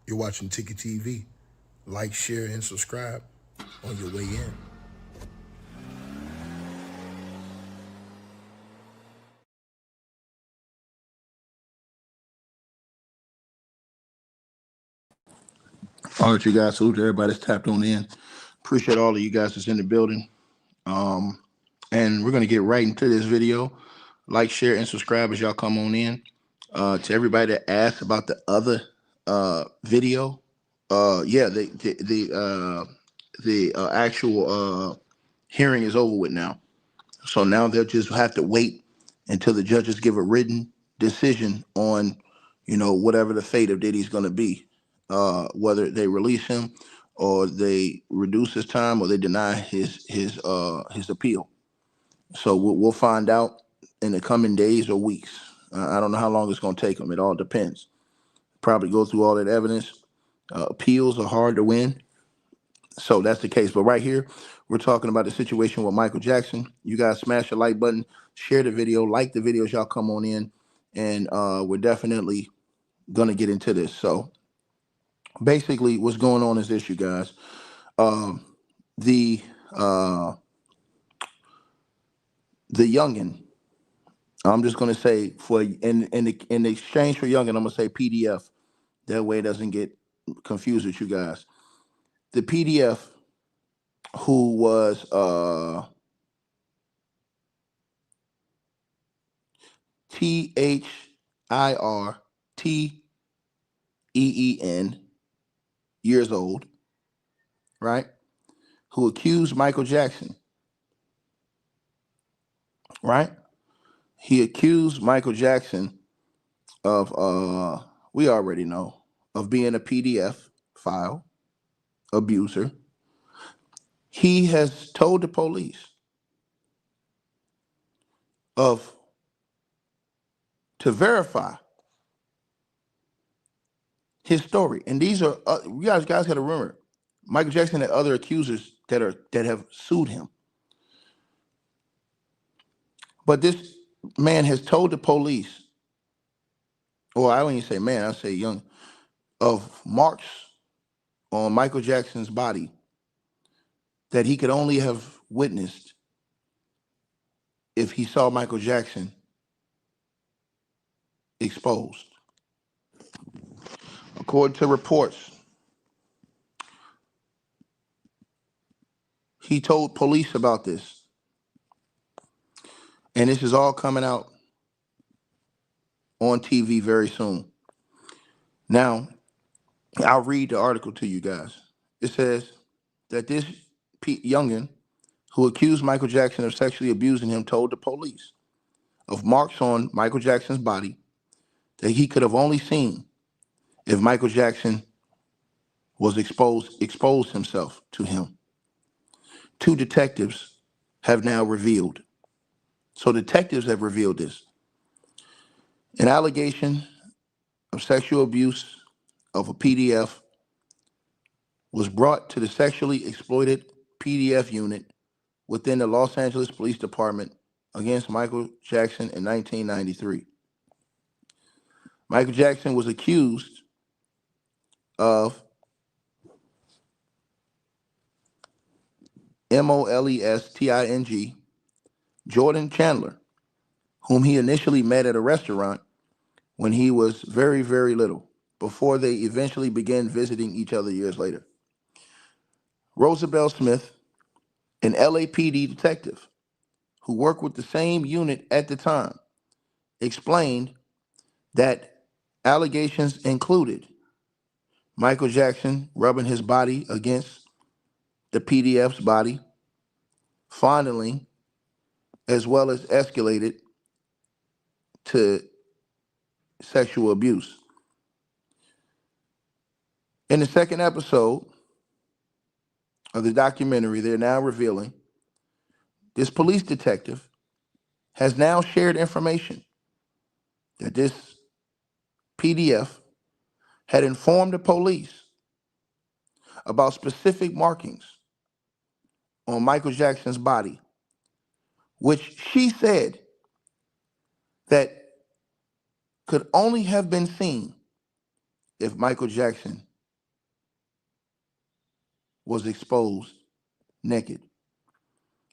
You're watching Ticket TV. Like, share, and subscribe on your way in. All right, you guys. Salute to everybody that's tapped on in. Appreciate all of you guys that's in the building. And we're gonna get right into this video. Like, share, and subscribe as y'all come on in. To everybody that asked about the other video, yeah, the actual hearing is over with now. So now they'll just have to wait until the judges give a written decision on, whatever the fate of Diddy's going to be, whether they release him or they reduce his time or they deny his appeal. So we'll find out in the coming days or weeks. I don't know how long it's going to take them. It all depends. Probably go through all that evidence. Appeals are hard to win. So that's the case. But right here, we're talking about the situation with Michael Jackson. You guys smash the like button, share the video, like the videos, y'all come on in, and we're definitely gonna get into this. So basically, what's going on is this, you guys. Um, the uh, the youngin. I'm just gonna say for in exchange for youngin, I'm gonna say PDF. That way, it doesn't get confused with you guys. The PDF who was THIRTEEN years old, right? Who accused Michael Jackson, right? He accused Michael Jackson of we already know, of being a PDF file abuser. He has told the police of to verify his story. And these are you guys got to remember, Michael Jackson had other accusers that have sued him. But this man has told the police, or I don't even say man, I say young, of marks on Michael Jackson's body that he could only have witnessed if he saw Michael Jackson exposed. According to reports, he told police about this. And this is all coming out on TV very soon. Now, I'll read the article to you guys. It says that this youngin who accused Michael Jackson of sexually abusing him told the police of marks on Michael Jackson's body that he could have only seen if Michael Jackson was exposed himself to him. Two detectives have now revealed. So detectives have revealed this. An allegation of sexual abuse of a PDF was brought to the sexually exploited PDF unit within the Los Angeles Police Department against Michael Jackson in 1993. Michael Jackson was accused of molesting Jordan Chandler, whom he initially met at a restaurant when he was very, very little, before they eventually began visiting each other years later. Rosabelle Smith, an LAPD detective who worked with the same unit at the time, explained that allegations included Michael Jackson rubbing his body against the PDF's body, fondling, as well as escalated to sexual abuse. In the second episode of the documentary, they're now revealing this police detective has now shared information that this PDF had informed the police about specific markings on Michael Jackson's body, which she said that could only have been seen if Michael Jackson was exposed naked.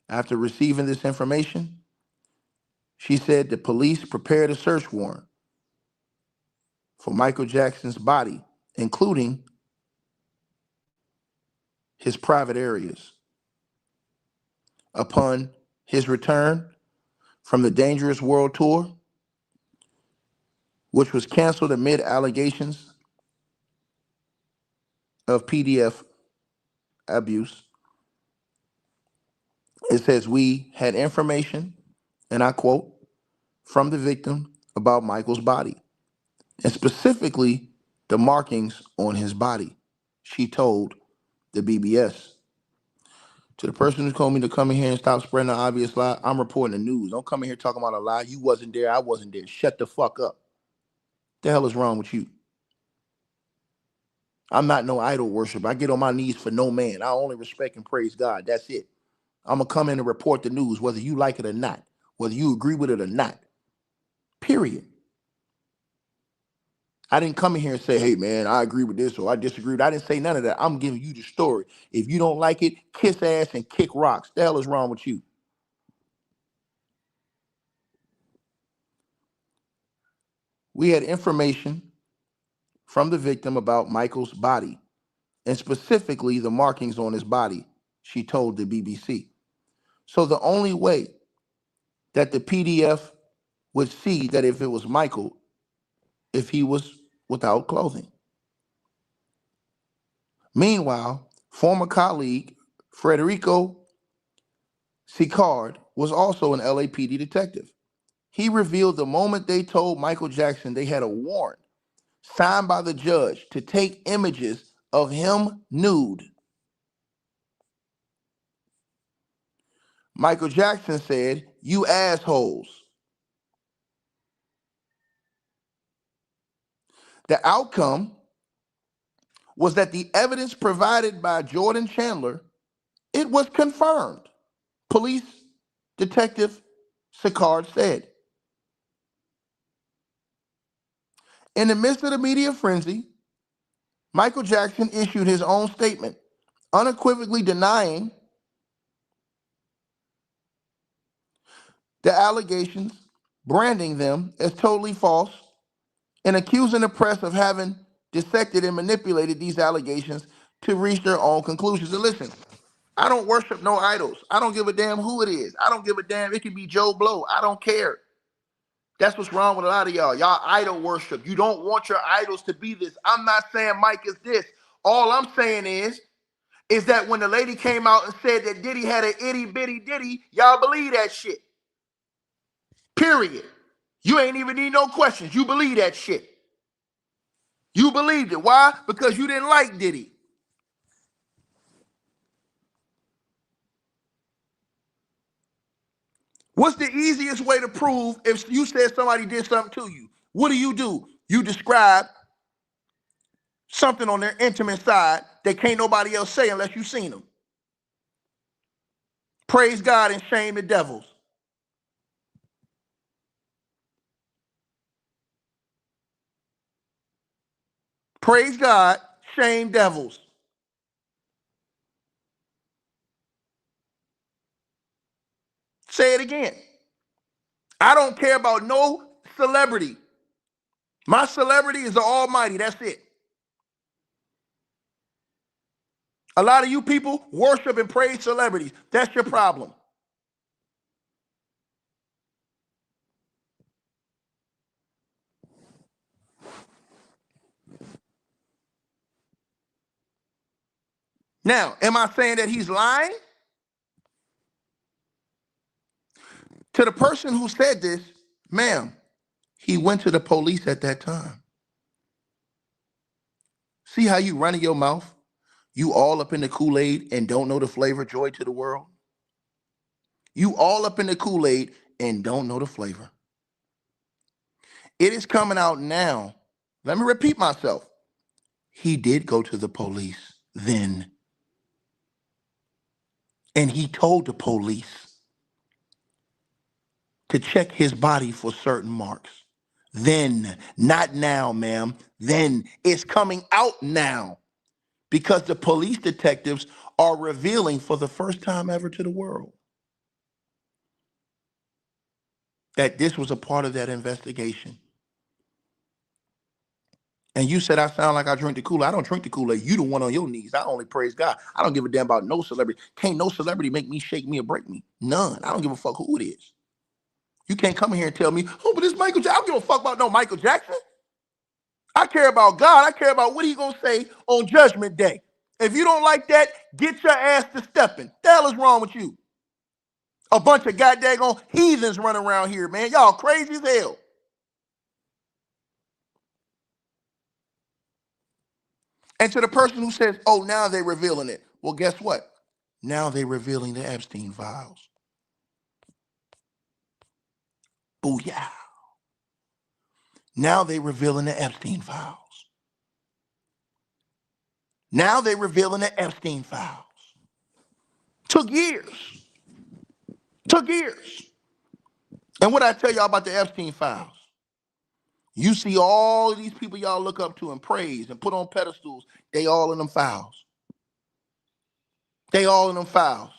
After receiving this information, she said the police prepared a search warrant for Michael Jackson's body, including his private areas. Upon his return from the Dangerous World Tour, which was canceled amid allegations of PDF abuse, it says, "We had information," and I quote, "from the victim about Michael's body, and specifically the markings on his body," she told the BBS. To the person who told me to come in here and stop spreading the obvious lie, I'm reporting the news. Don't come in here talking about a lie. You wasn't there. I wasn't there. Shut the fuck up. The hell is wrong with you? I'm not no idol worshiper. I get on my knees for no man. I only respect and praise God. That's it. I'm going to come in and report the news, whether you like it or not, whether you agree with it or not. Period. I didn't come in here and say, hey, man, I agree with this or I disagree with that. I didn't say none of that. I'm giving you the story. If you don't like it, kiss ass and kick rocks. The hell is wrong with you? We had information from the victim about Michael's body, and specifically the markings on his body, she told the BBC. So the only way that the PDF would see that if it was Michael, if he was without clothing. Meanwhile, former colleague Federico Sicard was also an LAPD detective. He revealed the moment they told Michael Jackson they had a warrant signed by the judge to take images of him nude. Michael Jackson said, "You assholes." The outcome was that the evidence provided by Jordan Chandler, it was confirmed. Police Detective Sicard said. In the midst of the media frenzy, Michael Jackson issued his own statement, unequivocally denying the allegations, branding them as totally false, and accusing the press of having dissected and manipulated these allegations to reach their own conclusions. And listen, I don't worship no idols. I don't give a damn who it is. I don't give a damn. It could be Joe Blow. I don't care. That's what's wrong with a lot of y'all. Y'all idol worship. You don't want your idols to be this. I'm not saying Mike is this. All I'm saying is that when the lady came out and said that Diddy had an itty bitty ditty, y'all believe that shit. Period. You ain't even need no questions. You believe that shit. You believed it. Why? Because you didn't like Diddy. What's the easiest way to prove if you said somebody did something to you? What do? You describe something on their intimate side that can't nobody else say unless you've seen them. Praise God and shame the devils. Praise God, shame devils. Say it again. I don't care about no celebrity. My celebrity is the Almighty. That's it. A lot of you people worship and praise celebrities. That's your problem. Now, am I saying that he's lying? To the person who said this, ma'am, he went to the police at that time. See how you running your mouth? You all up in the Kool-Aid and don't know the flavor, joy to the world? You all up in the Kool-Aid and don't know the flavor. It is coming out now. Let me repeat myself. He did go to the police then. And he told the police to check his body for certain marks. Then, not now, ma'am. Then it's coming out now because the police detectives are revealing for the first time ever to the world that this was a part of that investigation. And you said I sound like I drink the Kool-Aid. I don't drink the Kool-Aid. You the one on your knees. I only praise God. I don't give a damn about no celebrity. Can't no celebrity make me, shake me, or break me. None. I don't give a fuck who it is. You can't come in here and tell me, oh, but it's Michael Jackson. I don't give a fuck about no Michael Jackson. I care about God. I care about what he gonna say on Judgment Day. If you don't like that, get your ass to stepping. The hell is wrong with you? A bunch of goddamn heathens running around here, man. Y'all crazy as hell. And to the person who says, oh, now they're revealing it. Well, guess what? Now they're revealing the Epstein files. Booyah. Now they're revealing the Epstein files. Now they're revealing the Epstein files. Took years. Took years. And what I tell y'all about the Epstein files? You see all of these people y'all look up to and praise and put on pedestals, they all in them files. They all in them files.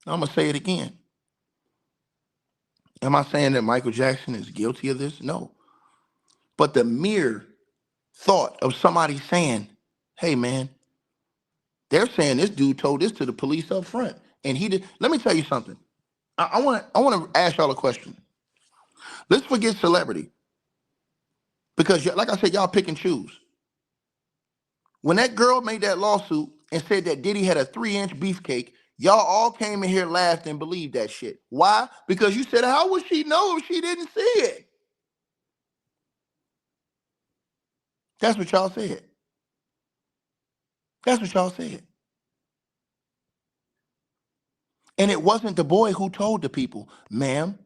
I'm going to say it again. Am I saying that Michael Jackson is guilty of this? No. But the mere thought of somebody saying, hey, man, they're saying this dude told this to the police up front. And he did. Let me tell you something. I want to ask y'all a question. Let's forget celebrity. Because like I said, y'all pick and choose. When that girl made that lawsuit and said that Diddy had a 3-inch beefcake, y'all all came in here, laughed, and believed that shit. Why? Because you said, how would she know if she didn't see it? That's what y'all said. That's what y'all said. And it wasn't the boy who told the people, ma'am,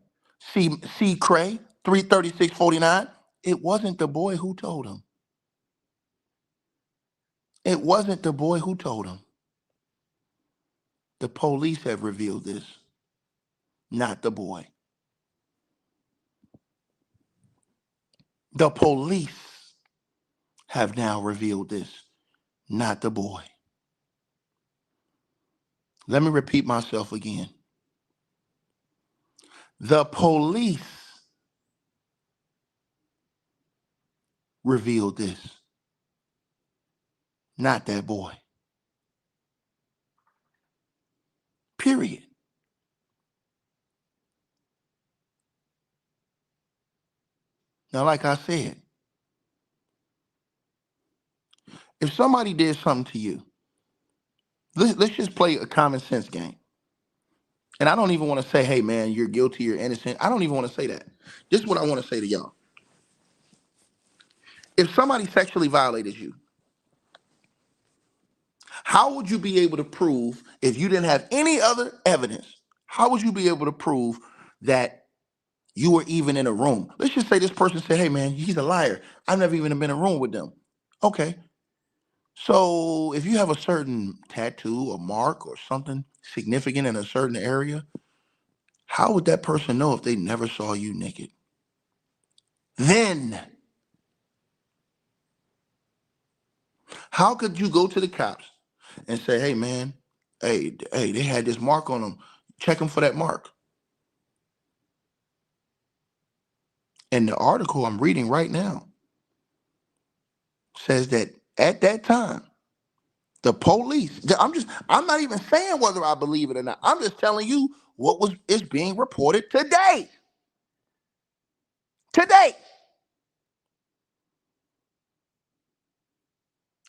C. Cray, 33649. It wasn't the boy who told him. It wasn't the boy who told him. The police have revealed this, not the boy. The police have now revealed this, not the boy. Let me repeat myself again. The police revealed this, not that boy. Period. Now, like I said, if somebody did something to you, let's just play a common sense game. And I don't even want to say, hey, man, you're guilty, you're innocent. I don't even want to say that. This is what I want to say to y'all. If somebody sexually violated you, how would you be able to prove, if you didn't have any other evidence, how would you be able to prove that you were even in a room? Let's just say this person said, hey, man, he's a liar. I've never even been in a room with them. Okay. So if you have a certain tattoo or mark or something significant in a certain area, how would that person know if they never saw you naked? Then, how could you go to the cops and say, hey, man, hey, they had this mark on them. Check them for that mark. And the article I'm reading right now says that at that time, the police, I'm not even saying whether I believe it or not. I'm just telling you what is being reported today. Today.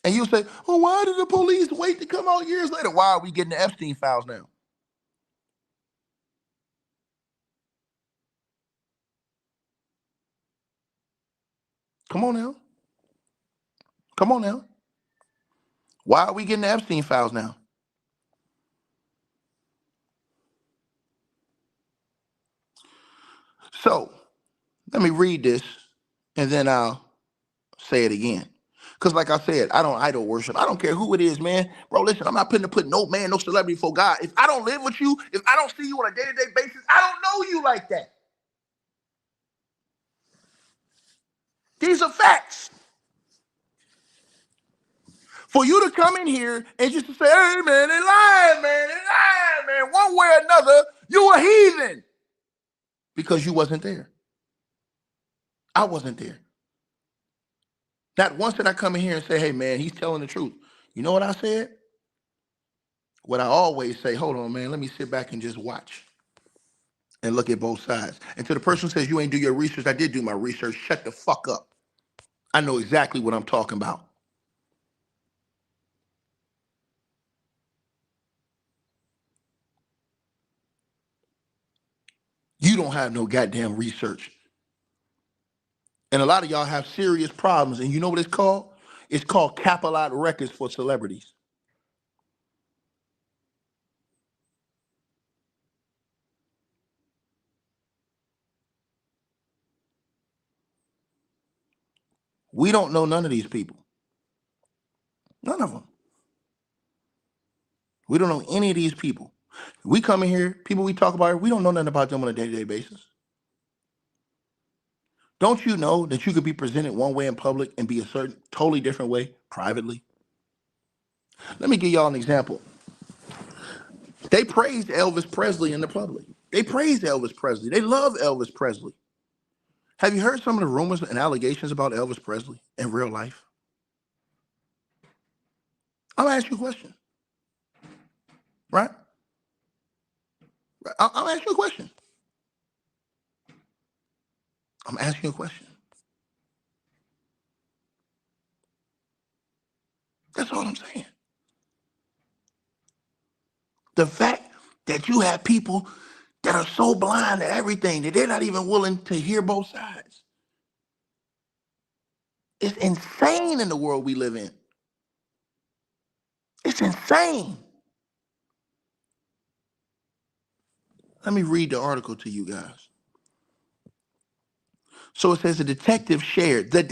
And you say, well, why did the police wait to come out years later? Why are we getting the Epstein files now? Come on now. Come on now. Why are we getting the Epstein files now? So let me read this and then I'll say it again. Because like I said, I don't idol worship. I don't care who it is, man. Bro, listen, I'm not putting no man, no celebrity before God. If I don't live with you, if I don't see you on a day-to-day basis, I don't know you like that. These are facts. For you to come in here and just to say, hey, man, they lying, man. One way or another, you a heathen. Because you wasn't there. I wasn't there. Not once did I come in here and say, hey, man, he's telling the truth. You know what I said? What I always say, hold on, man, let me sit back and just watch and look at both sides. And to the person who says you ain't do your research, I did do my research. Shut the fuck up. I know exactly what I'm talking about. You don't have no goddamn research. And a lot of y'all have serious problems. And you know what it's called? It's called Capilot Records for celebrities. We don't know none of these people. None of them. We don't know any of these people. We come in here, people we talk about, we don't know nothing about them on a day-to-day basis. Don't you know that you could be presented one way in public and be a certain totally different way privately? Let me give y'all an example. They praised Elvis Presley in the public. They praised Elvis Presley. They love Elvis Presley. Have you heard some of the rumors and allegations about Elvis Presley in real life? I'm gonna ask you a question, right? I'll ask you a question. I'm asking you a question. That's all I'm saying. The fact that you have people that are so blind to everything that they're not even willing to hear both sides. It's insane in the world we live in. It's insane. Let me read the article to you guys. So it says the detective shared, not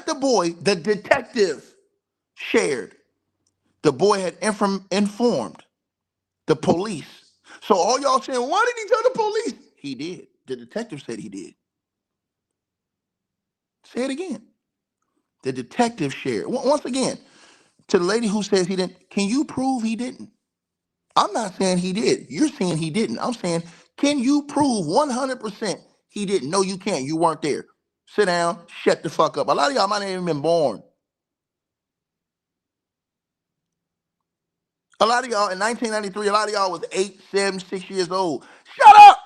the boy, the detective shared. The boy had informed the police. So all y'all saying, why did he tell the police? He did. The detective said he did. Say it again. The detective shared. Once again, to the lady who says he didn't, can you prove he didn't? I'm not saying he did. You're saying he didn't. I'm saying, can you prove 100% he didn't? No, you can't. You weren't there. Sit down, shut the fuck up. A lot of y'all might not even been born. A lot of y'all in 1993, a lot of y'all was 8, 7, 6 years old. Shut up!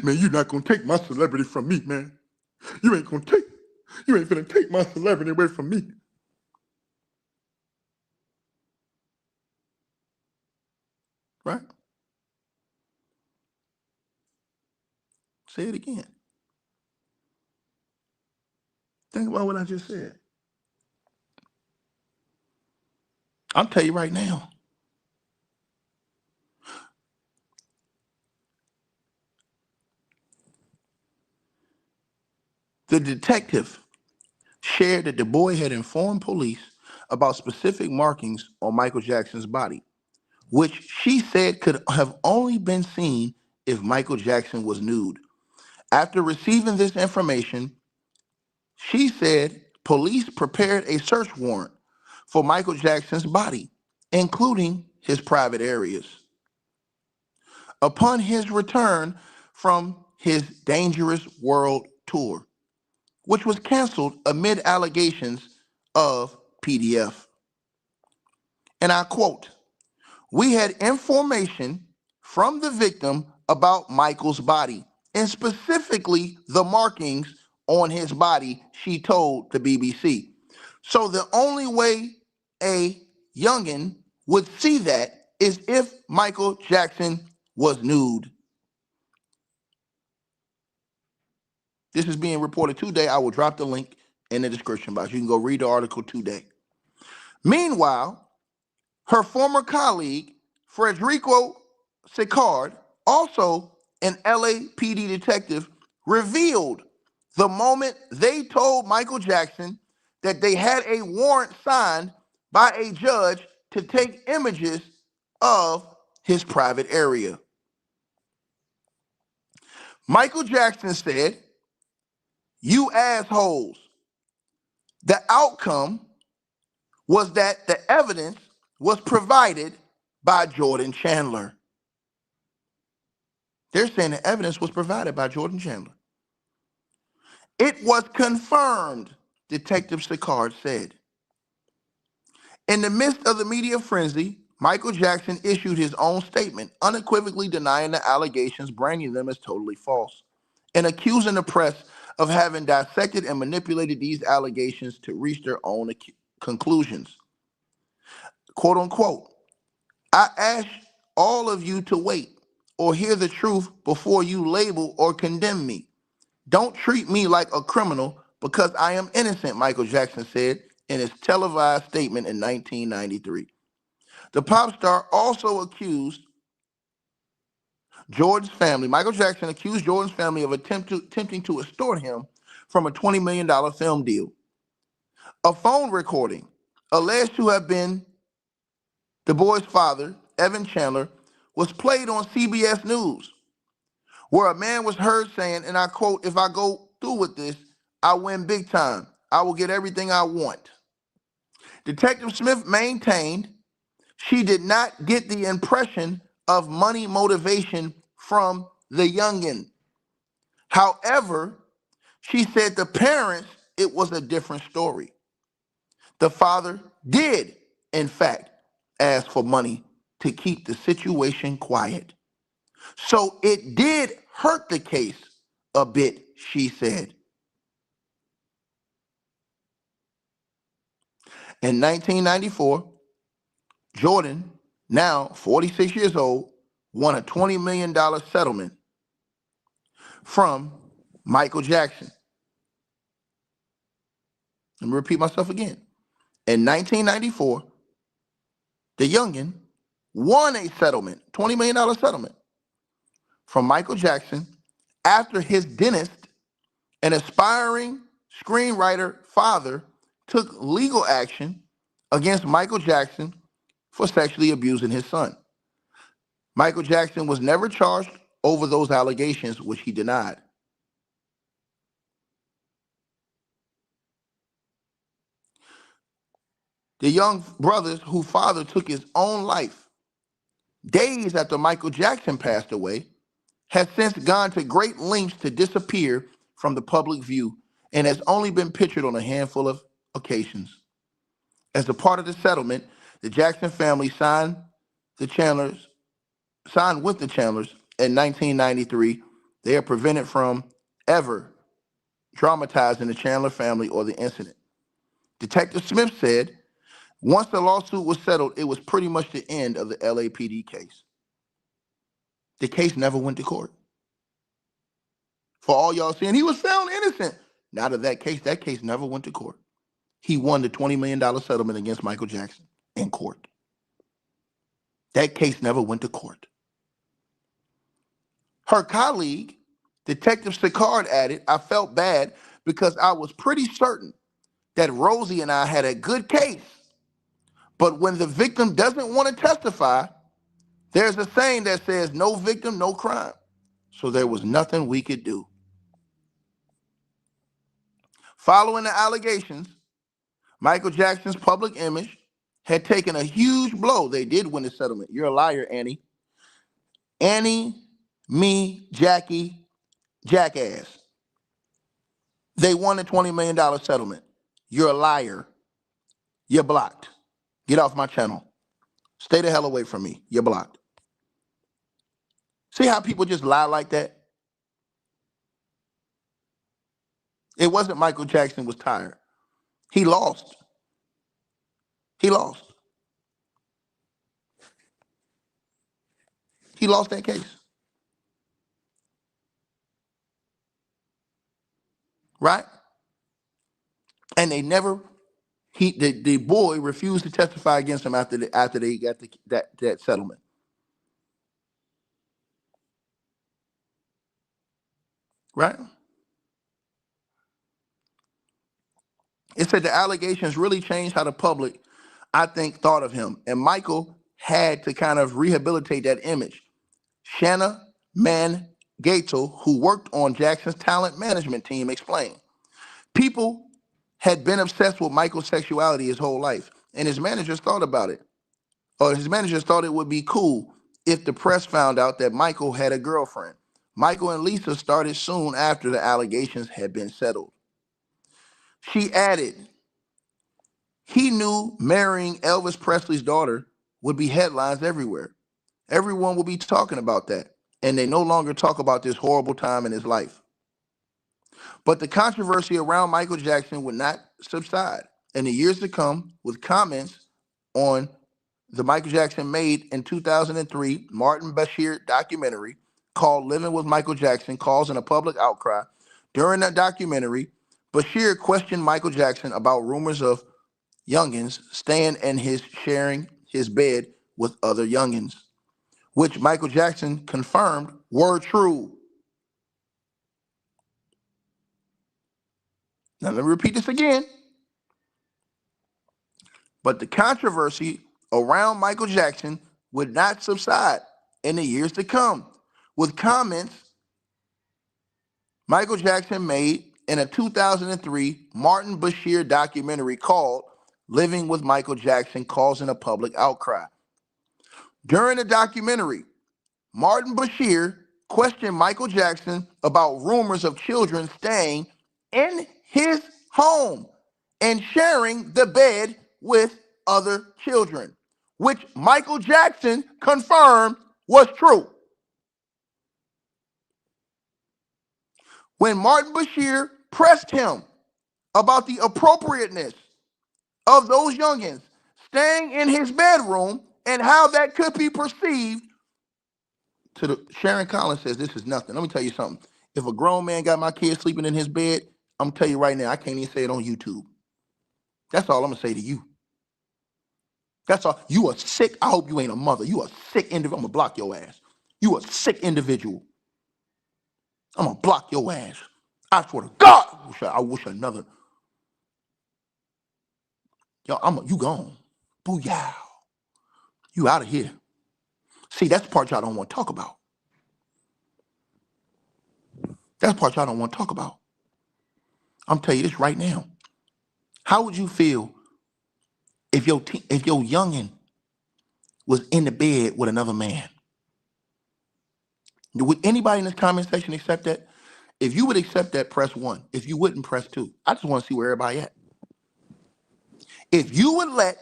Man, you're not gonna take my celebrity from me, man. You ain't gonna take my celebrity away from me. Right? Say it again. Think about what I just said. I'll tell you right now. The detective shared that the boy had informed police about specific markings on Michael Jackson's body, which she said could have only been seen if Michael Jackson was nude. After receiving this information, she said police prepared a search warrant for Michael Jackson's body, including his private areas. Upon his return from his Dangerous World tour, which was canceled amid allegations of PDF. And I quote, we had information from the victim about Michael's body, and specifically the markings on his body, she told the BBC. So the only way a youngin would see that is if Michael Jackson was nude. This is being reported today. I will drop the link in the description box. You can go read the article today. Meanwhile, her former colleague, Frederico Sicard, also an LAPD detective, revealed the moment they told Michael Jackson that they had a warrant signed by a judge to take images of his private area. Michael Jackson said, "You assholes, the outcome was that the evidence was provided by Jordan Chandler." They're saying the evidence was provided by Jordan Chandler. "It was confirmed," Detective Sicard said. In the midst of the media frenzy, Michael Jackson issued his own statement, unequivocally denying the allegations, branding them as totally false, and accusing the press of having dissected and manipulated these allegations to reach their own conclusions. Quote unquote, "I ask all of you to wait or hear the truth before you label or condemn me. Don't treat me like a criminal because I am innocent," Michael Jackson said in his televised statement in 1993. The pop star also accused Jordan's family. Michael Jackson accused Jordan's family of attempting to extort him from a $20 million film deal. A phone recording alleged to have been the boy's father, Evan Chandler, was played on CBS News, where a man was heard saying, and I quote, "If I go through with this, I win big time. I will get everything I want." Detective Smith maintained she did not get the impression of money motivation from the youngin'. However, she said the parents, it was a different story. The father did, in fact, ask for money to keep the situation quiet. So it did hurt the case a bit, she said. In 1994, Jordan, now 46 years old, won a $20 million settlement from Michael Jackson. Let me repeat myself again. In 1994, the youngin won a settlement, $20 million settlement from Michael Jackson after his dentist, an aspiring screenwriter father, took legal action against Michael Jackson for sexually abusing his son. Michael Jackson was never charged over those allegations, which he denied. The young brother whose father took his own life days after Michael Jackson passed away has since gone to great lengths to disappear from the public view and has only been pictured on a handful of occasions. As a part of the settlement, the Jackson family signed with the Chandlers in 1993. They are prevented from ever dramatizing the Chandler family or the incident. Detective Smith said, once the lawsuit was settled, it was pretty much the end of the LAPD case. The case never went to court. For all y'all saying he was found innocent, not of that case never went to court. He won the $20 million settlement against Michael Jackson in court. That case never went to court. Her colleague, Detective Sicard, added, "I felt bad because I was pretty certain that Rosie and I had a good case. But when the victim doesn't want to testify, there's a saying that says no victim, no crime. So there was nothing we could do." Following the allegations, Michael Jackson's public image had taken a huge blow. They did win the settlement. You're a liar, Annie. Annie, me, Jackie, jackass. They won the $20 million settlement. You're a liar. You're blocked. Get off my channel. Stay the hell away from me. You're blocked. See how people just lie like that? It wasn't Michael Jackson was tired. He lost. He lost. He lost that case. Right? And they never the boy refused to testify against him after they got that settlement. Right? It said the allegations really changed how the public I think, thought of him. And Michael had to kind of rehabilitate that image. Shanna Gatel, who worked on Jackson's talent management team, explained. People had been obsessed with Michael's sexuality his whole life, and his managers thought about it. Or his managers thought it would be cool if the press found out that Michael had a girlfriend. Michael and Lisa started soon after the allegations had been settled. She added, he knew marrying Elvis Presley's daughter would be headlines everywhere. Everyone will be talking about that, and they no longer talk about this horrible time in his life. But the controversy around Michael Jackson would not subside in the years to come, with comments on the Michael Jackson made in 2003 Martin Bashir documentary called Living with Michael Jackson, causing a public outcry. During that documentary, Bashir questioned Michael Jackson about rumors of youngins staying and his sharing his bed with other youngins, which Michael Jackson confirmed were true. Now, let me repeat this again. But the controversy around Michael Jackson would not subside in the years to come, with comments Michael Jackson made in a 2003 Martin Bashir documentary called Living with Michael Jackson, causing a public outcry. During the documentary, Martin Bashir questioned Michael Jackson about rumors of children staying in his home and sharing the bed with other children, which Michael Jackson confirmed was true. When Martin Bashir pressed him about the appropriateness of those youngins staying in his bedroom and how that could be perceived, Sharon Collins says this is nothing. Let me tell you something. If a grown man got my kid sleeping in his bed, I'm gonna tell you right now, I can't even say it on YouTube. That's all I'm gonna say to you. That's all. You are sick. I hope you ain't a mother. You a sick individual. I'm gonna block your ass. You a sick individual. I'm gonna block your ass. I swear to God, I wish another. Yo, you gone. Booyah. You out of here. See, that's the part y'all don't want to talk about. That's the part y'all don't want to talk about. I'm telling you this right now. How would you feel if your youngin was in the bed with another man? Would anybody in this comment section accept that? If you would accept that, press 1. If you wouldn't, press 2. I just want to see where everybody at. If you would let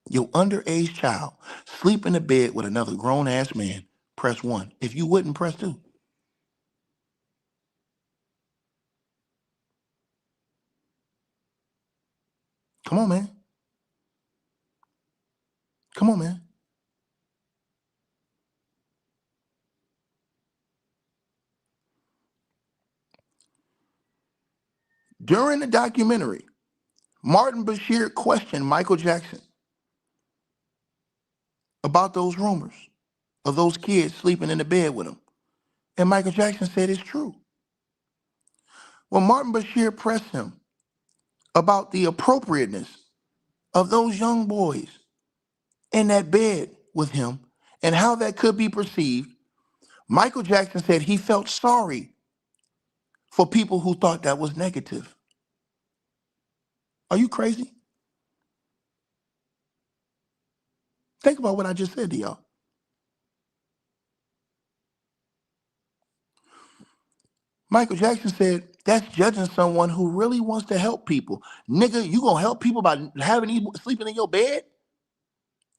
your underage child sleep in the bed with another grown-ass man, press 1. If you wouldn't, press 2. Come on, man. Come on, man. During the documentary, Martin Bashir questioned Michael Jackson about those rumors of those kids sleeping in the bed with him. And Michael Jackson said it's true. When Martin Bashir pressed him about the appropriateness of those young boys in that bed with him and how that could be perceived, Michael Jackson said he felt sorry for people who thought that was negative. Are you crazy? Think about what I just said to y'all. Michael Jackson said that's judging someone who really wants to help people. Nigga, you gonna help people by sleeping in your bed?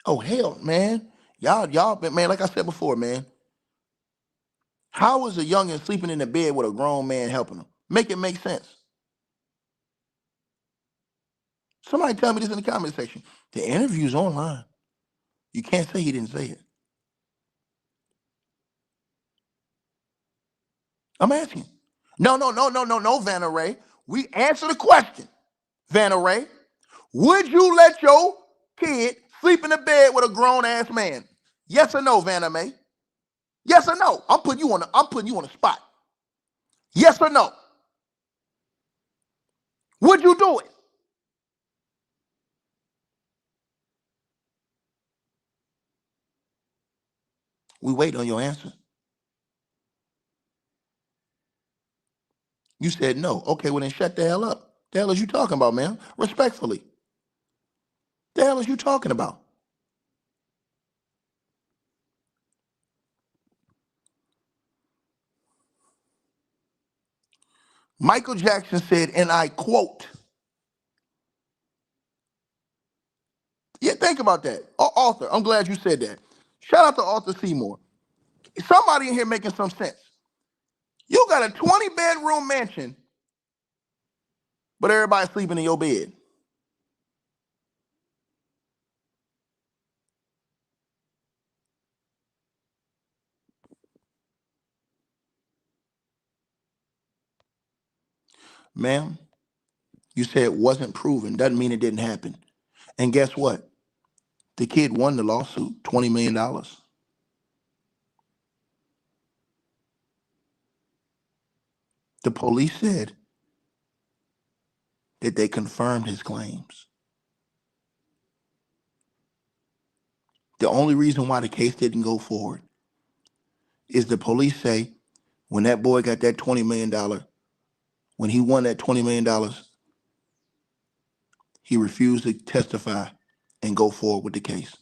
Oh hell, man. Y'all, man, like I said before, man. How is a youngin sleeping in the bed with a grown man helping him? Make it make sense. Somebody tell me this in the comment section. The interview's online. You can't say he didn't say it. I'm asking. No, Vanna Ray. We answer the question, Vanna Ray. Would you let your kid sleep in the bed with a grown ass man? Yes or no, Vanna May? Yes or no? I'm putting you on the spot. Yes or no? Would you do it? We wait on your answer. You said no. Okay, well then shut the hell up. The hell is you talking about, man? Respectfully. The hell is you talking about? Michael Jackson said, and I quote, yeah, think about that. Author, I'm glad you said that. Shout out to Arthur Seymour. Somebody in here making some sense. You got a 20-bedroom mansion, but everybody's sleeping in your bed. Ma'am, you said it wasn't proven. Doesn't mean it didn't happen. And guess what? The kid won the lawsuit, $20 million. The police said that they confirmed his claims. The only reason why the case didn't go forward is the police say when that boy got that $20 million, when he won that $20 million, he refused to testify and go forward with the case.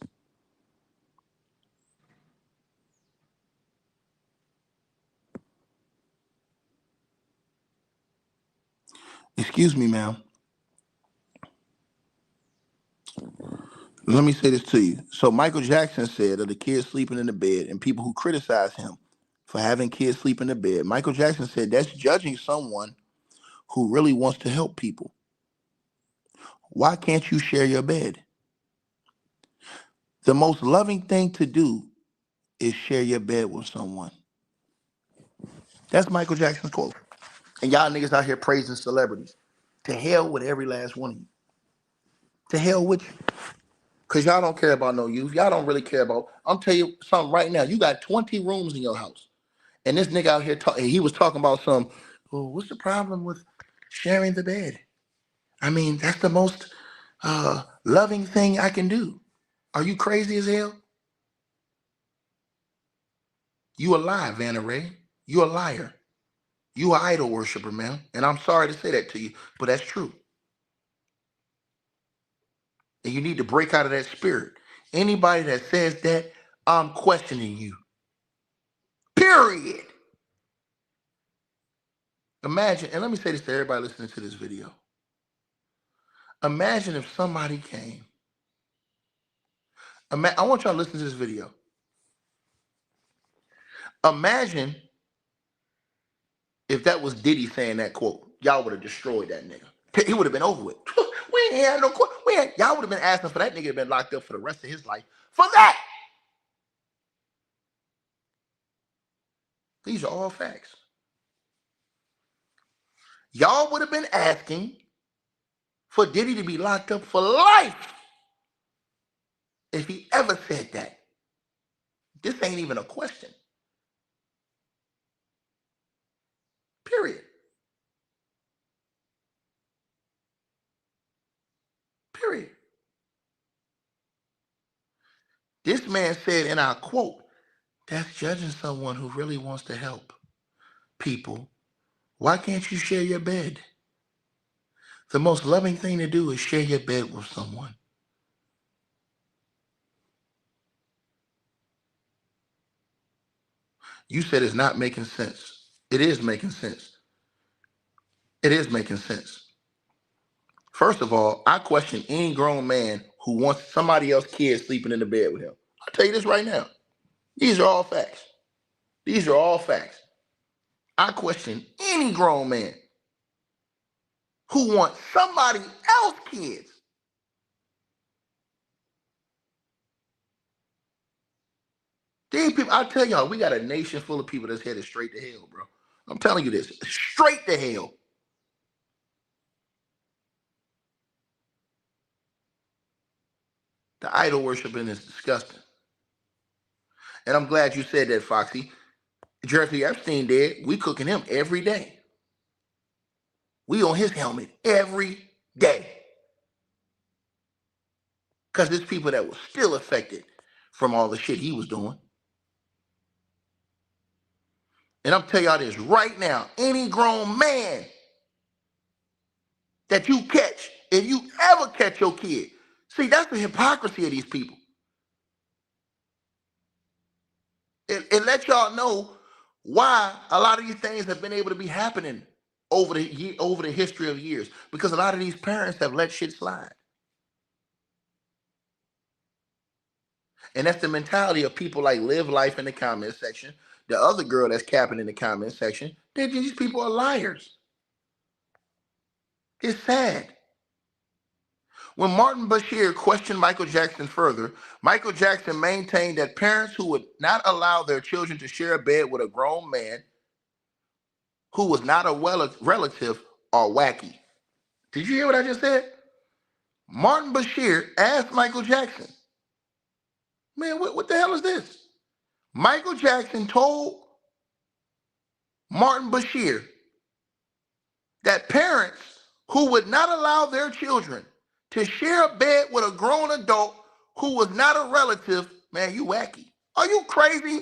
Excuse me, ma'am. Let me say this to you. So Michael Jackson said of the kids sleeping in the bed and people who criticize him for having kids sleep in the bed, Michael Jackson said that's judging someone who really wants to help people. Why can't you share your bed? The most loving thing to do is share your bed with someone. That's Michael Jackson's quote. And y'all niggas out here praising celebrities. To hell with every last one of you. To hell with you. Because y'all don't care about no youth. Y'all don't really care about. I'm telling you something right now. You got 20 rooms in your house. And this nigga out here, he was talking about what's the problem with sharing the bed? I mean, that's the most loving thing I can do. Are you crazy as hell? You a lie, Vanna Ray. You a liar. You an idol worshiper, man. And I'm sorry to say that to you, but that's true. And you need to break out of that spirit. Anybody that says that, I'm questioning you. Period. Imagine, and let me say this to everybody listening to this video. Imagine if somebody came. I want y'all to listen to this video. Imagine if that was Diddy saying that quote. Y'all would have destroyed that nigga. He would have been over with. We ain't had no quote. Y'all would have been asking for that nigga to have been locked up for the rest of his life for that. These are all facts. Y'all would have been asking for Diddy to be locked up for life if he ever said that. This ain't even a question. Period. Period. This man said, and I quote, that's judging someone who really wants to help people. Why can't you share your bed? The most loving thing to do is share your bed with someone. You said it's not making sense. It is making sense. It is making sense. First of all, I question any grown man who wants somebody else's kid sleeping in the bed with him. I'll tell you this right now. These are all facts. These are all facts. I question any grown man who wants somebody else's kids. These people, I tell y'all, we got a nation full of people that's headed straight to hell, bro. I'm telling you this, straight to hell. The idol worshiping is disgusting. And I'm glad you said that, Foxy. Jeffrey Epstein dead. We cooking him every day. We on his helmet every day. Because there's people that were still affected from all the shit he was doing. And I'm telling y'all this right now. Any grown man that you catch, if you ever catch your kid, see, that's the hypocrisy of these people. It lets y'all know why a lot of these things have been able to be happening over the history of years, because a lot of these parents have let shit slide. And that's the mentality of people like Live Life in the comment section. The other girl that's capping in the comment section, these people are liars. It's sad. When Martin Bashir questioned Michael Jackson further, Michael Jackson maintained that parents who would not allow their children to share a bed with a grown man who was not a relative are wacky. Did you hear what I just said? Martin Bashir asked Michael Jackson, man, what the hell is this? Michael Jackson told Martin Bashir that parents who would not allow their children to share a bed with a grown adult who was not a relative, man, you wacky. Are you crazy?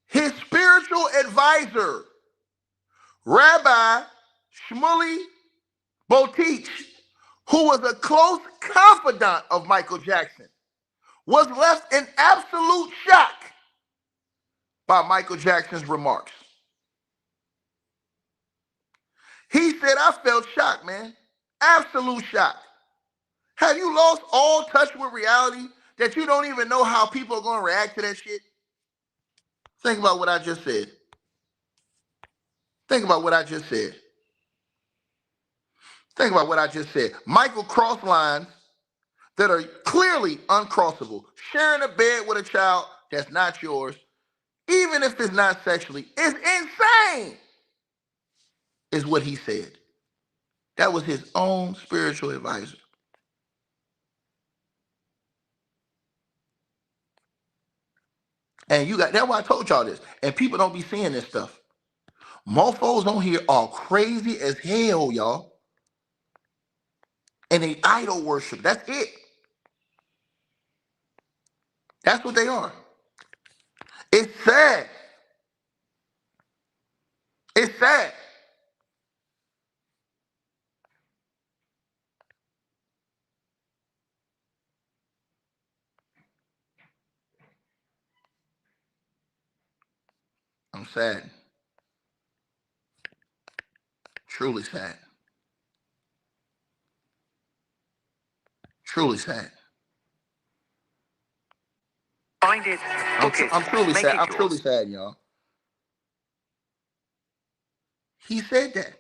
His spiritual advisor, Rabbi Shmuley Boteach, who was a close confidant of Michael Jackson, was left in absolute shock by Michael Jackson's remarks. He said, I felt shocked, man. Absolute shock. Have you lost all touch with reality that you don't even know how people are going to react to that shit? Think about what I just said. Think about what I just said. Think about what I just said. Michael crossed lines that are clearly uncrossable. Sharing a bed with a child that's not yours, even if it's not sexually, is insane, is what he said. That was his own spiritual advisor. And that's why I told y'all this. And people don't be seeing this stuff. Mofos on here are crazy as hell, y'all. And they idol worship. That's it. That's what they are. It's sad. It's sad. I'm sad. Truly sad. Truly sad. Find it, book it, I'm truly make sad. it I'm yours. truly sad, y'all. He said that.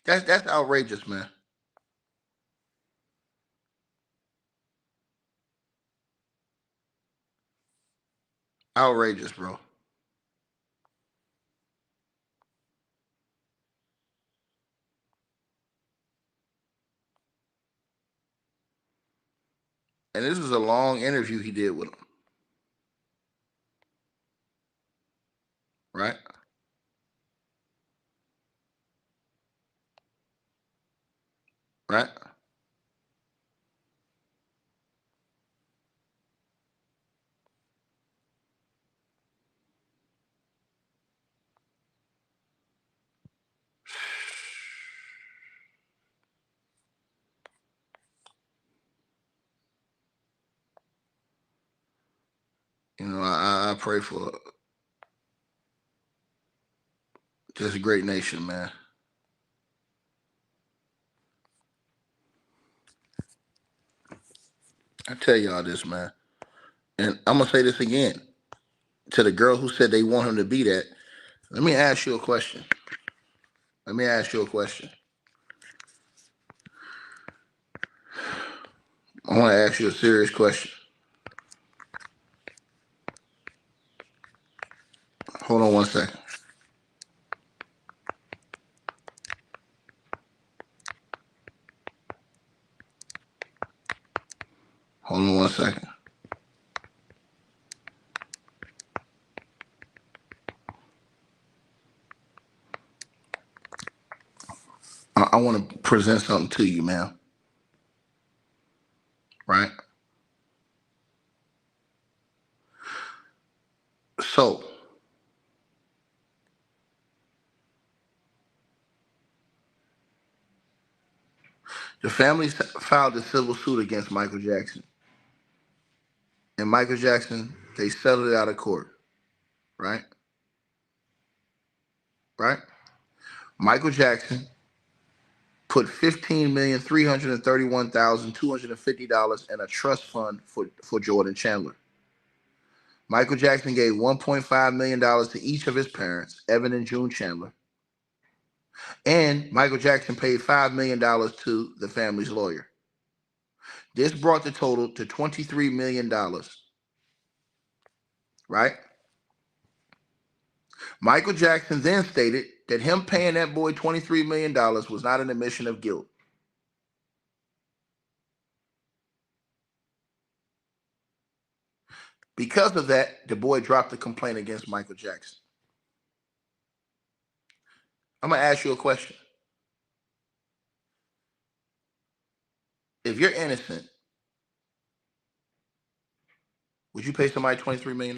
That's outrageous, man. Outrageous, bro. And this was a long interview he did with him. Right? Right? You know, I pray for this great nation, man. I tell y'all this, man. And I'm gonna say this again. To the girl who said they want him to be that, let me ask you a question. Let me ask you a question. I want to ask you a serious question. Hold on one second. Hold on one second. I want to present something to you, man. Right? So, the family filed a civil suit against Michael Jackson. And Michael Jackson, they settled it out of court. Right? Right? Michael Jackson put $15,331,250 in a trust fund for Jordan Chandler. Michael Jackson gave $1.5 million to each of his parents, Evan and June Chandler. And Michael Jackson paid $5 million to the family's lawyer. This brought the total to $23 million. Right? Michael Jackson then stated that him paying that boy $23 million was not an admission of guilt. Because of that, the boy dropped a complaint against Michael Jackson. I'm going to ask you a question. If you're innocent, would you pay somebody $23 million?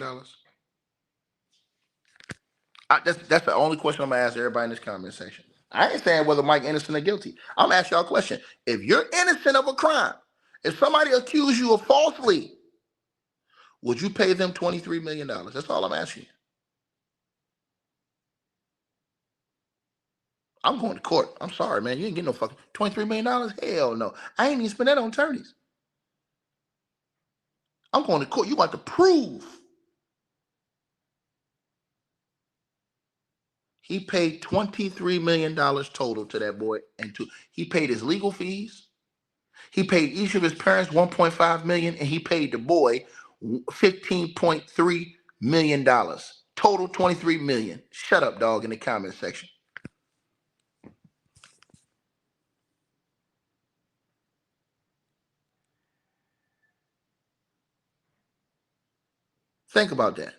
That's the only question I'm going to ask everybody in this comment section. I ain't saying whether Mike innocent or guilty. I'm going to ask y'all a question. If you're innocent of a crime, if somebody accused you of falsely, would you pay them $23 million? That's all I'm asking you. I'm going to court. I'm sorry, man. You ain't getting no fucking $23 million? Hell no. I ain't even spend that on attorneys. I'm going to court. You got to prove. He paid $23 million total to that boy. He paid his legal fees. He paid each of his parents $1.5 million, and he paid the boy $15.3 million. Total $23 million. Shut up, dog, in the comment section. Think about that.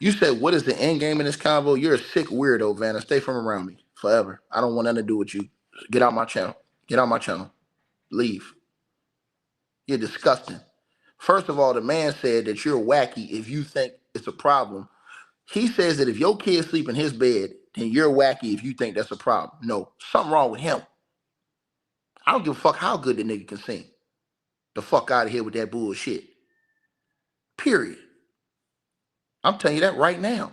You said, what is the end game in this convo? You're a sick weirdo, Vanna. Stay from around me forever. I don't want nothing to do with you. Get out my channel. Get out my channel. Leave. You're disgusting. First of all, the man said that you're wacky if you think it's a problem. He says that if your kid sleep in his bed, then you're wacky if you think that's a problem. No, something wrong with him. I don't give a fuck how good the nigga can sing. The fuck out of here with that bullshit. Period. I'm telling you that right now.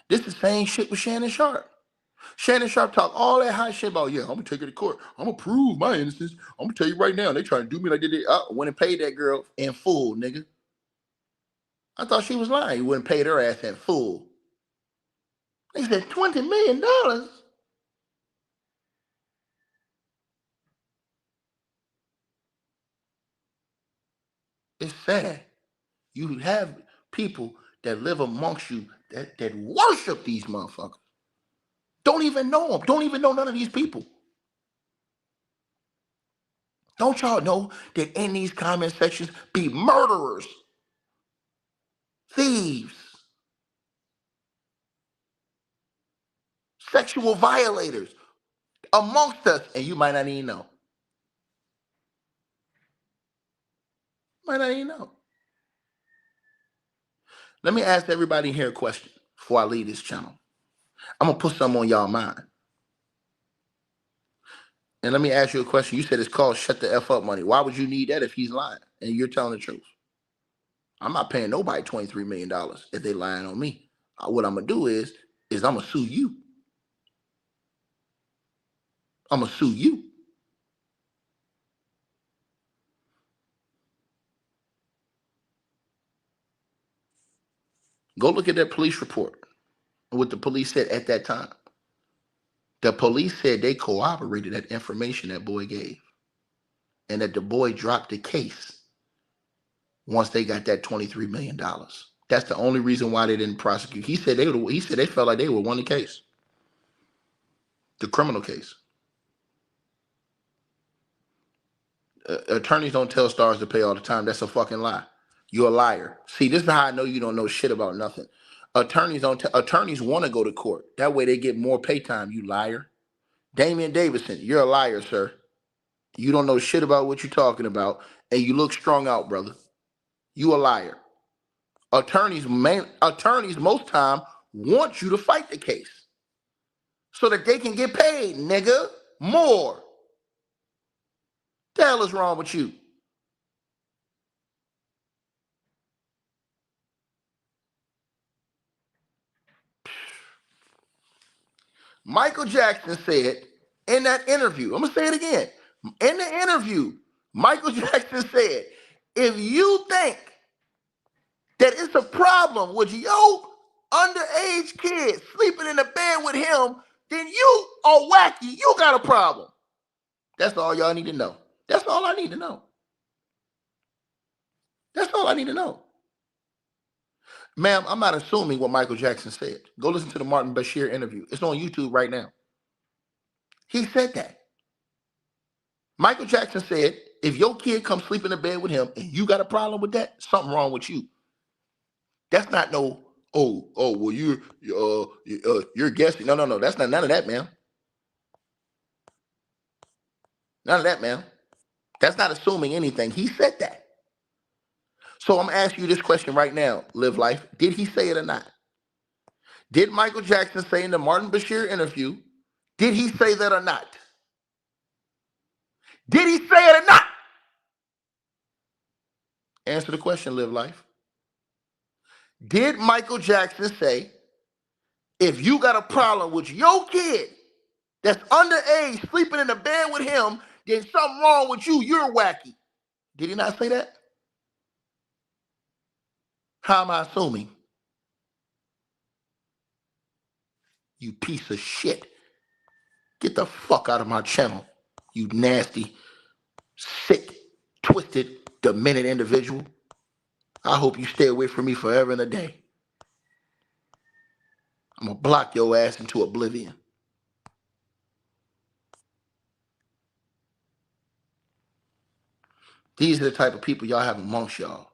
This is the same shit with Shannon Sharp. Shannon Sharp talk all that high shit about, yeah, I'm gonna take her to court. I'm gonna prove my innocence. I'm gonna tell you right now, they trying to do me like they did. Went and paid that girl in full, nigga. I thought she was lying. You wouldn't pay her ass in full. They said $20 million. It's sad. You have people that live amongst you that worship these motherfuckers. Don't even know them. Don't even know none of these people. Don't y'all know that in these comment sections be murderers, thieves, sexual violators amongst us, and you might not even know. Might not even know. Let me ask everybody here a question before I leave this channel. I'm gonna put something on y'all mind. And let me ask you a question. You said it's called shut the F up money. Why would you need that if he's lying and you're telling the truth? I'm not paying nobody $23 million if they lying on me. What I'm gonna do is I'm gonna sue you. I'm gonna sue you. Go look at that police report and what the police said at that time. The police said they corroborated that information that boy gave, and that the boy dropped the case once they got that $23 million. That's the only reason why they didn't prosecute. He said they felt like they would won the case, the criminal case. Attorneys don't tell stars to pay all the time. That's a fucking lie. You're a liar. See, this is how I know you don't know shit about nothing. Attorneys want to go to court. That way they get more pay time, you liar. Damian Davidson, you're a liar, sir. You don't know shit about what you're talking about, and you look strung out, brother. You a liar. Attorneys most time want you to fight the case so that they can get paid, nigga, more. The hell is wrong with you? Michael Jackson said in that interview, I'm gonna say it again. In the interview, Michael Jackson said, if you think that it's a problem with your underage kid sleeping in the bed with him, then you are wacky. You got a problem. That's all y'all need to know. That's all I need to know. That's all I need to know. Ma'am, I'm not assuming what Michael Jackson said. Go listen to the Martin Bashir interview. It's on YouTube right now. He said that. Michael Jackson said, if your kid comes sleep in the bed with him and you got a problem with that, something wrong with you. That's not no, well, you're guessing. No. That's not none of that, ma'am. None of that, ma'am. That's not assuming anything. He said that. So I'm asking you this question right now, Live Life. Did he say it or not? Did Michael Jackson say in the Martin Bashir interview, did he say that or not? Did he say it or not? Answer the question, Live Life. Did Michael Jackson say, if you got a problem with your kid that's underage sleeping in the bed with him, then something wrong with you, you're wacky? Did he not say that? How am I assuming? You piece of shit. Get the fuck out of my channel, you nasty, sick, twisted, demented individual. I hope you stay away from me forever and a day. I'm gonna block your ass into oblivion. These are the type of people y'all have amongst y'all.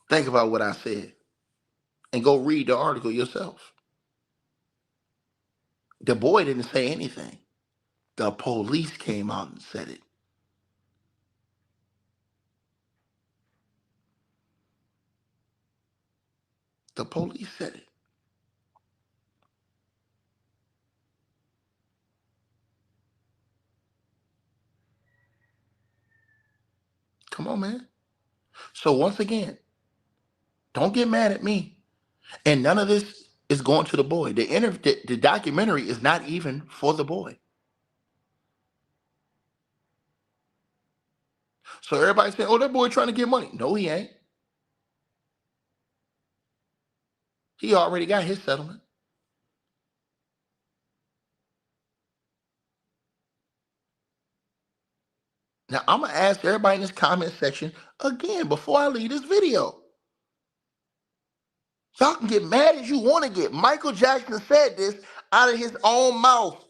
Think about what I said and go read the article yourself. The boy didn't say anything. The police came out and said it. The police said it. Come on, man. So once again, don't get mad at me. And none of this is going to the boy. The documentary is not even for the boy. So everybody's saying, oh, that boy trying to get money. No, he ain't. He already got his settlement. Now, I'm going to ask everybody in this comment section again before I leave this video. Y'all can get mad as you want to get. Michael Jackson said this out of his own mouth.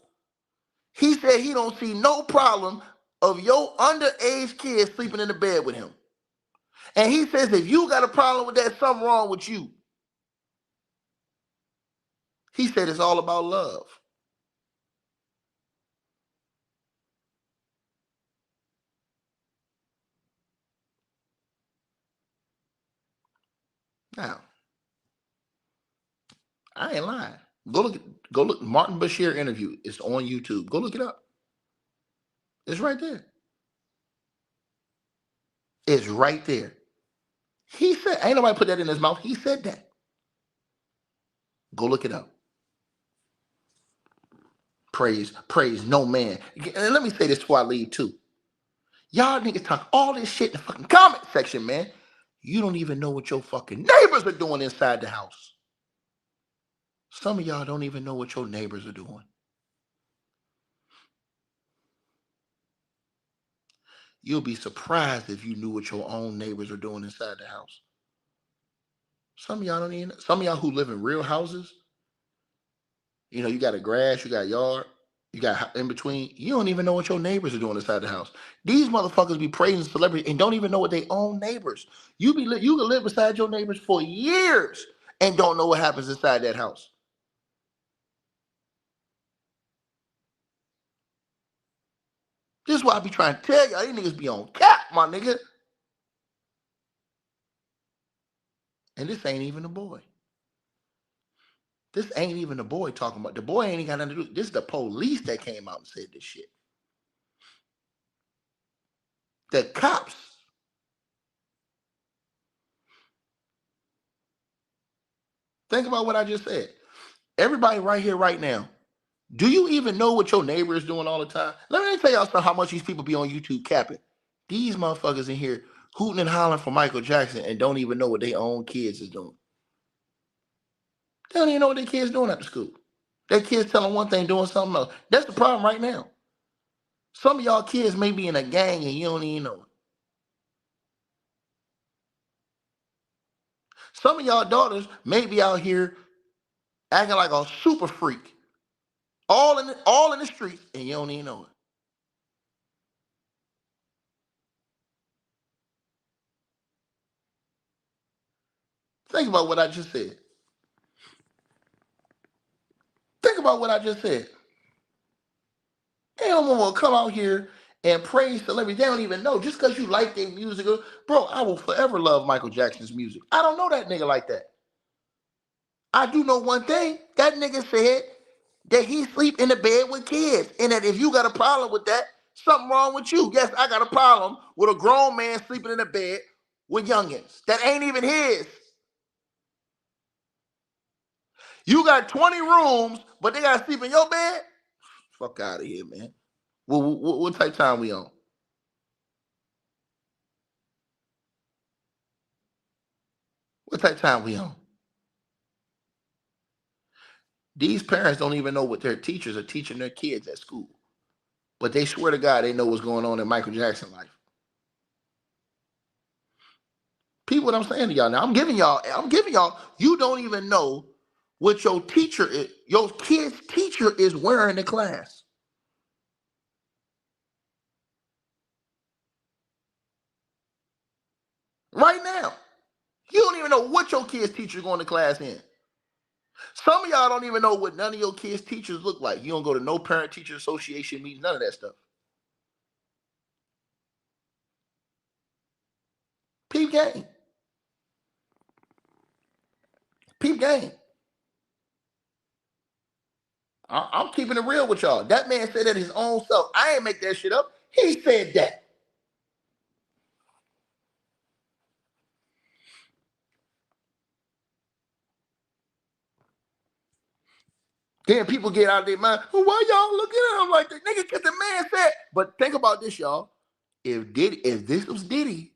He said he don't see no problem of your underage kid sleeping in the bed with him. And he says if you got a problem with that, something wrong with you. He said it's all about love. Now, I ain't lying. Go look. Martin Bashir interview. It's on YouTube. Go look it up. It's right there. It's right there. He said, ain't nobody put that in his mouth. He said that. Go look it up. Praise no man. And let me say this before I leave too. Y'all niggas talk all this shit in the fucking comment section, man. You don't even know what your fucking neighbors are doing inside the house. Some of y'all don't even know what your neighbors are doing. You'll be surprised if you knew what your own neighbors are doing inside the house. Some of y'all don't even know. Some of y'all who live in real houses, you know, you got a grass, you got a yard. You got in between. You don't even know what your neighbors are doing inside the house. These motherfuckers be praising celebrities and don't even know what they own neighbors. You can live beside your neighbors for years and don't know what happens inside that house. This is why I be trying to tell y'all, these niggas be on cap, my nigga. And this ain't even a boy. This ain't even a boy talking about. The boy ain't got nothing to do. This is the police that came out and said this shit. The cops. Think about what I just said. Everybody right here, right now. Do you even know what your neighbor is doing all the time? Let me tell y'all something, how much these people be on YouTube capping. These motherfuckers in here hooting and hollering for Michael Jackson and don't even know what their own kids is doing. They don't even know what their kids doing after school. Their kids telling one thing, doing something else. That's the problem right now. Some of y'all kids may be in a gang and you don't even know it. Some of y'all daughters may be out here acting like a super freak, all in the streets, and you don't even know it. Think about what I just said. Think about what I just said. They don't want to come out here and praise celebrities. They don't even know. Just because you like their music, bro, I will forever love Michael Jackson's music. I don't know that nigga like that. I do know one thing. That nigga said that he sleep in the bed with kids. And that if you got a problem with that, something wrong with you. Yes, I got a problem with a grown man sleeping in the bed with youngins. That ain't even his. You got 20 rooms, but they got to sleep in your bed? Fuck out of here, man. What type of time we on? What type of time we on? These parents don't even know what their teachers are teaching their kids at school. But they swear to God they know what's going on in Michael Jackson's life. People, what I'm saying to y'all now, I'm giving y'all, you don't even know what your teacher is, your kid's teacher is wearing in class. Right now. You don't even know what your kid's teacher is going to class in. Some of y'all don't even know what none of your kids' teachers look like. You don't go to no parent-teacher association meetings, none of that stuff. Peep game. Peep game. I'm keeping it real with y'all. That man said that his own self. I ain't make that shit up. He said that. Then people get out of their mind. Well, why y'all looking at him like that? Nigga, because the man said. But think about this, y'all. If this was Diddy,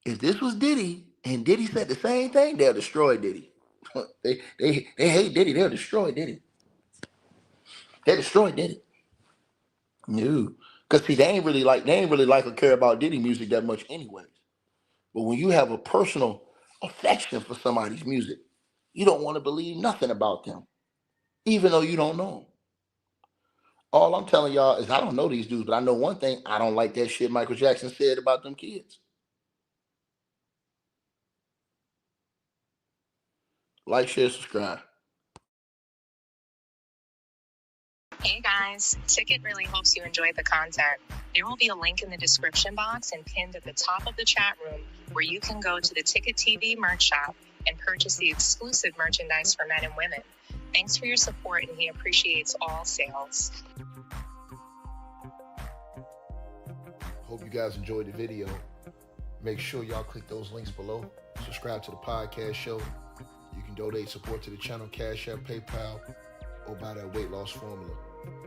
and Diddy said the same thing, they'll destroy Diddy. they hate Diddy. They'll destroy Diddy. They destroy Diddy. No, because see, they ain't really like or care about Diddy music that much, anyways. But when you have a personal affection for somebody's music, you don't want to believe nothing about them, even though you don't know them. All I'm telling y'all is I don't know these dudes, but I know one thing. I don't like that shit Michael Jackson said about them kids. Like, share, subscribe. Hey guys, Ticket really hopes you enjoyed the content. There will be a link in the description box and pinned at the top of the chat room where you can go to the Ticket TV merch shop and purchase the exclusive merchandise for men and women. Thanks for your support, and he appreciates all sales. Hope you guys enjoyed the video. Make sure y'all click those links below. Subscribe to the podcast show. You can donate support to the channel, Cash App, PayPal, or buy that weight loss formula.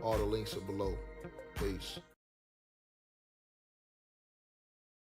All the links are below. Peace.